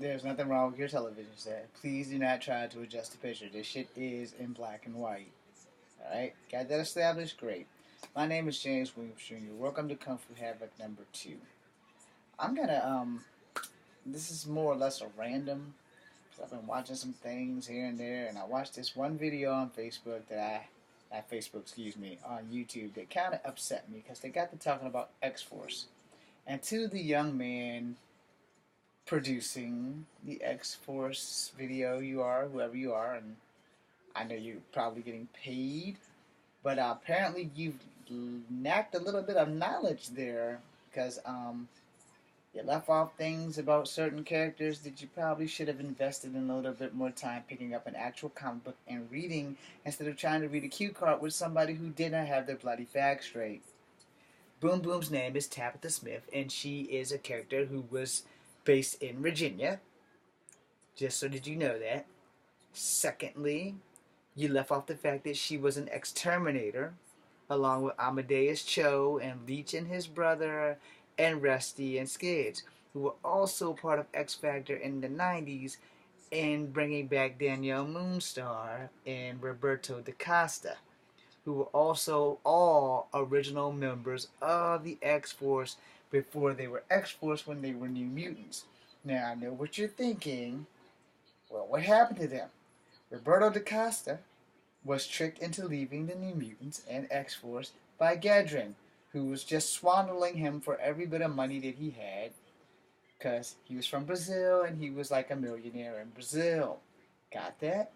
There's nothing wrong with your television set. Please do not try to adjust the picture. This shit is in black and white. Alright? Got that established? Great. My name is James Williams Jr. Welcome to Kung Fu Havoc number 2. I'm gonna, this is more or less a random, because I've been watching some things here and there, and I watched this one video on Facebook not Facebook, excuse me, on YouTube that kind of upset me, because they got to talking about X-Force. And to the young man producing the X-Force video, you are, whoever you are, and I know you're probably getting paid, but apparently you've knacked a little bit of knowledge there, because you left off things about certain characters that you probably should have invested in a little bit more time picking up an actual comic book and reading instead of trying to read a cue card with somebody who didn't have their bloody facts straight. Boom Boom's name is Tabitha Smith, and she is a character who was based in Virginia. Just so that you know that. Secondly, you left off the fact that she was an exterminator, along with Amadeus Cho and Leech and his brother, and Rusty and Skids, who were also part of X Factor in the 90s, and bringing back Danielle Moonstar and Roberto DaCosta, who were also all original members of the X-Force before they were X-Force when they were New Mutants. Now, I know what you're thinking. Well, what happened to them? Roberto DaCosta was tricked into leaving the New Mutants and X-Force by Gedrin, who was just swindling him for every bit of money that he had, because he was from Brazil and he was like a millionaire in Brazil. Got that?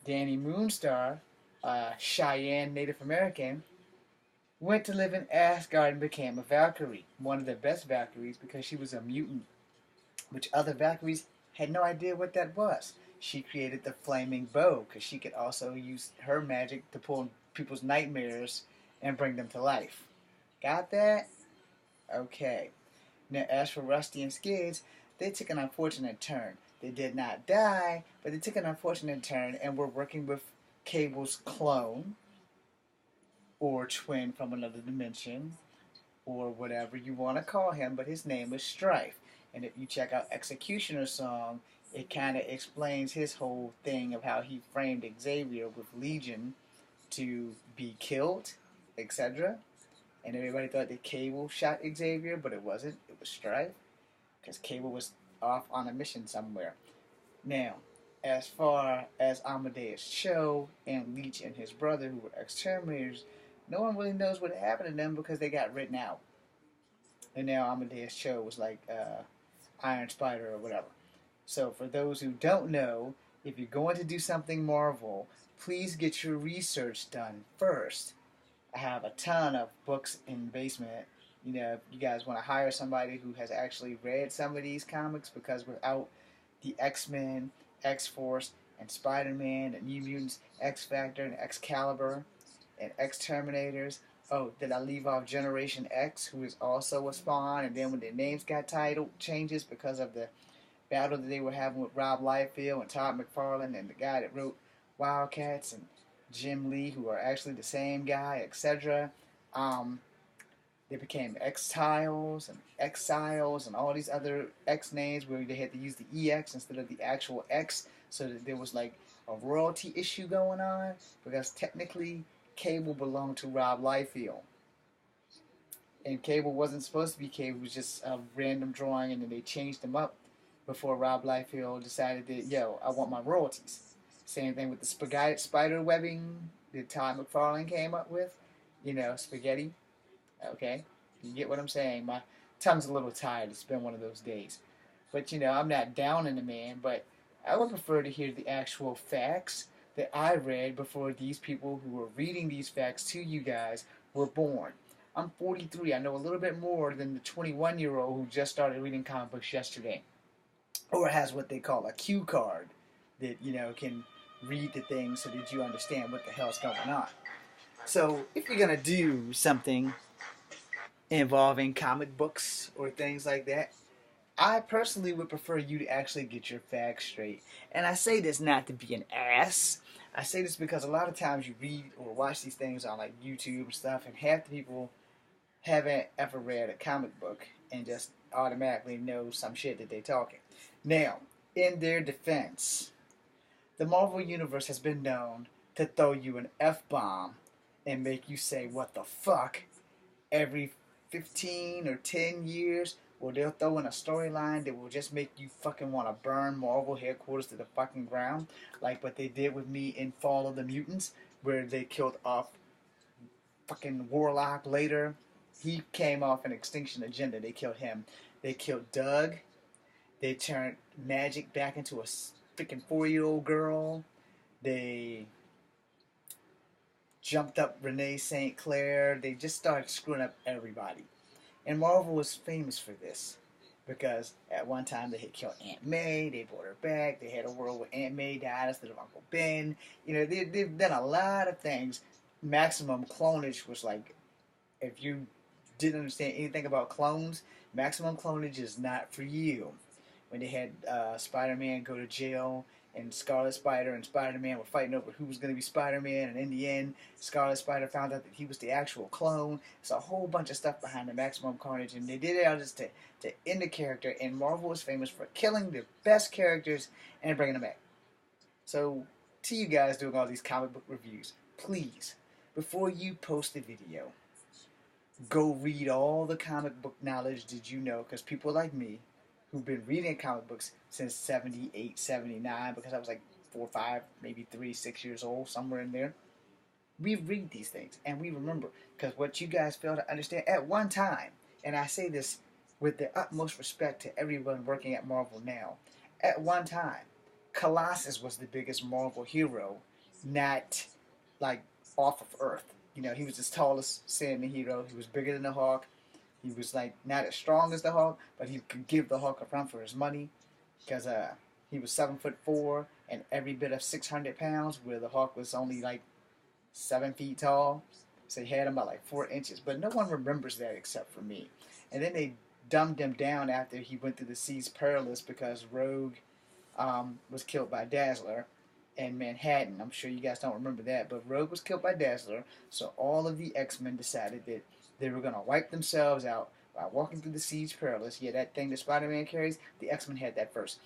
Danny Moonstar, Cheyenne Native American, went to live in Asgard and became a Valkyrie, one of the best Valkyries because she was a mutant, which other Valkyries had no idea what that was. She created the flaming bow because she could also use her magic to pull people's nightmares and bring them to life. Got that? Okay. Now, as for Rusty and Skids, they took an unfortunate turn. They did not die, but they took an unfortunate turn and were working with Cable's clone, or twin from another dimension, or whatever you want to call him, but his name is Strife. And if you check out Executioner's song, it kind of explains his whole thing of how he framed Xavier with Legion to be killed, etc. And everybody thought that Cable shot Xavier, but it wasn't. It was Strife, because Cable was off on a mission somewhere. Now, as far as Amadeus Cho and Leech and his brother, who were exterminators, no one really knows what happened to them because they got written out. And now Amadeus Cho was like Iron Spider or whatever. So for those who don't know, if you're going to do something Marvel, please get your research done first. I have a ton of books in the basement. You know, if you guys want to hire somebody who has actually read some of these comics, because without the X-Men, X-Force, and Spider-Man, and New Mutants, X-Factor, and Excalibur, and X-Terminators. Oh, did I leave off Generation X, who is also a Spawn, and then when their names got title changes because of the battle that they were having with Rob Liefeld and Todd McFarlane and the guy that wrote Wildcats and Jim Lee, who are actually the same guy, etc. They became X-Tiles and Exiles and all these other X names where they had to use the EX instead of the actual X, so that there was like a royalty issue going on, because technically Cable belonged to Rob Liefeld. And Cable wasn't supposed to be Cable, it was just a random drawing, and then they changed him up before Rob Liefeld decided that, yo, I want my royalties. Same thing with the spider webbing that Todd McFarlane came up with. You know, spaghetti. Okay? You get what I'm saying? My tongue's a little tired. It's been one of those days. But, you know, I'm not downing the man, but I would prefer to hear the actual facts that I read before these people who were reading these facts to you guys were born. I'm 43. I know a little bit more than the 21-year-old who just started reading comic books yesterday, or has what they call a cue card that, you know, can read the things so that you understand what the hell's going on. So if you're going to do something involving comic books or things like that, I personally would prefer you to actually get your facts straight. And I say this not to be an ass. I say this because a lot of times you read or watch these things on like YouTube and stuff, and half the people haven't ever read a comic book and just automatically know some shit that they're talking. Now, in their defense, the Marvel Universe has been known to throw you an F-bomb and make you say, what the fuck, every 15 or 10 years, where they'll throw in a storyline that will just make you fucking want to burn Marvel headquarters to the fucking ground, like what they did with me in Fall of the Mutants, where they killed off fucking Warlock later. He came off an Extinction Agenda. They killed him. They killed Doug. They turned Magic back into a freaking 4-year-old girl. They jumped up Renee St. Clair. They just started screwing up everybody. And Marvel was famous for this. Because at one time they had killed Aunt May, they brought her back, they had a world where Aunt May died instead of Uncle Ben. You know, they've done a lot of things. Maximum clonage was like, if you didn't understand anything about clones, maximum clonage is not for you. When they had Spider-Man go to jail, and Scarlet Spider and Spider-Man were fighting over who was going to be Spider-Man, and in the end, Scarlet Spider found out that he was the actual clone. It's a whole bunch of stuff behind the maximum carnage, and they did it all just to end the character, and Marvel was famous for killing the best characters and bringing them back. So, to you guys doing all these comic book reviews, please, before you post the video, go read all the comic book knowledge that you know, because people like me, who've been reading comic books since 78, 79, because I was like 4, 5, maybe 3, 6 years old, somewhere in there. We read these things, and we remember, because what you guys fail to understand at one time, and I say this with the utmost respect to everyone working at Marvel now, at one time, Colossus was the biggest Marvel hero, not like off of Earth. You know, he was the tallest standing hero, he was bigger than the Hawk. He was like not as strong as the Hulk, but he could give the Hulk a run for his money because he was 7'4" and every bit of 600 pounds, where the Hulk was only like 7 feet tall. So he had him by like 4 inches, but no one remembers that except for me. And then they dumbed him down after he went through the Seas Perilous because Rogue was killed by Dazzler in Manhattan. I'm sure you guys don't remember that, but Rogue was killed by Dazzler, so all of the X-Men decided that they were going to wipe themselves out by walking through the Seas Perilous. Yeah, that thing that Spider-Man carries, the X-Men had that first.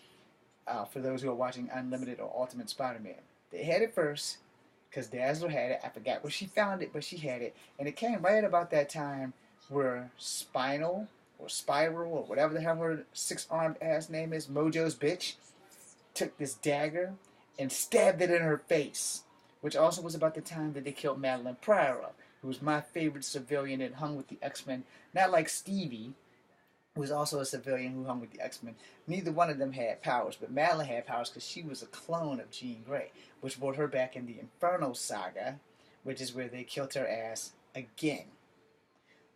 For those who are watching Unlimited or Ultimate Spider-Man, they had it first because Dazzler had it. I forgot where she found it, but she had it. And it came right about that time where Spinal or Spiral or whatever the hell her 6-armed ass name is, Mojo's bitch, took this dagger and stabbed it in her face. Which also was about the time that they killed Madeline Pryor, who was my favorite civilian that hung with the X-Men. Not like Stevie, who was also a civilian who hung with the X-Men. Neither one of them had powers, but Madeline had powers because she was a clone of Jean Grey, which brought her back in the Inferno Saga, which is where they killed her ass again.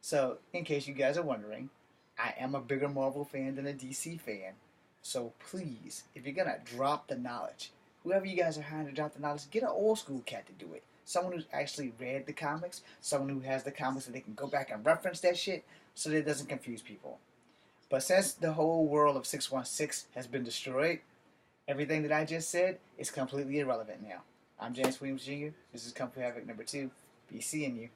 So, in case you guys are wondering, I am a bigger Marvel fan than a DC fan. So please, if you're going to drop the knowledge, whoever you guys are hiring to drop the knowledge, get an old school cat to do it. Someone who's actually read the comics, someone who has the comics so they can go back and reference that shit so that it doesn't confuse people. But since the whole world of 616 has been destroyed, everything that I just said is completely irrelevant now. I'm James Williams Jr. This is Kung Fu Havoc number 2. Be seeing you.